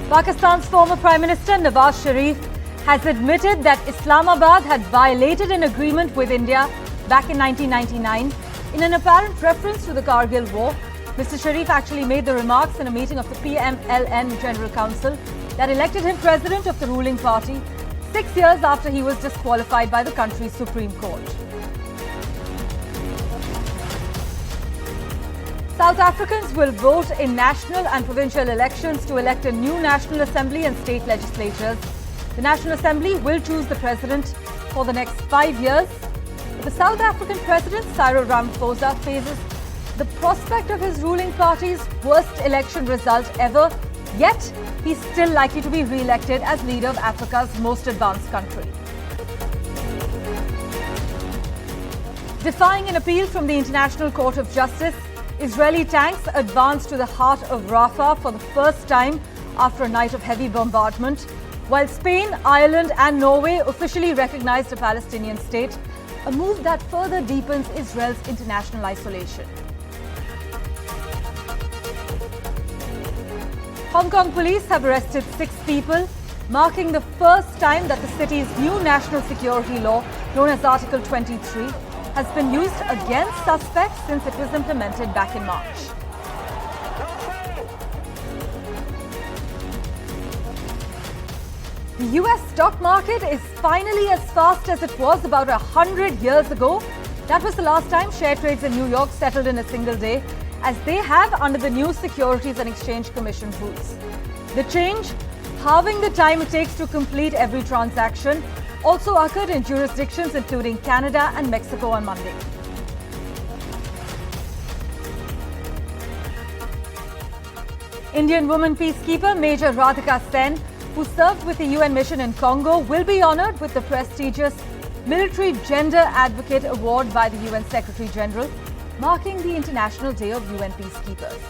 Pakistan's former Prime Minister Nawaz Sharif has admitted that Islamabad had violated an agreement with India back in 1999 in an apparent reference to the Kargil War. Mr. Sharif actually made the remarks in a meeting of the PMLN General Council that elected him president of the ruling party 6 years after he was disqualified by the country's Supreme Court. South Africans will vote in national and provincial elections to elect a new National Assembly and state legislatures. The National Assembly will choose the president for the next 5 years. The South African president, Cyril Ramaphosa, faces the prospect of his ruling party's worst election result ever, yet he's still likely to be re-elected as leader of Africa's most advanced country. Defying an appeal from the International Court of Justice, Israeli tanks advanced to the heart of Rafah for the first time after a night of heavy bombardment, while Spain, Ireland and Norway officially recognized a Palestinian state, a move that further deepens Israel's international isolation. Hong Kong police have arrested 6 people, marking the first time that the city's new national security law, known as Article 23, has been used against suspects since it was implemented back in March. The US stock market is finally as fast as it was about 100 years ago. That was the last time share trades in New York settled in a single day, as they have under the new Securities and Exchange Commission rules. The change, halving the time it takes to complete every transaction, also occurred in jurisdictions including Canada and Mexico on Monday. Indian woman peacekeeper Major Radhika Sen, who served with the UN mission in Congo, will be honored with the prestigious Military Gender Advocate Award by the UN Secretary General, marking the International Day of UN Peacekeepers.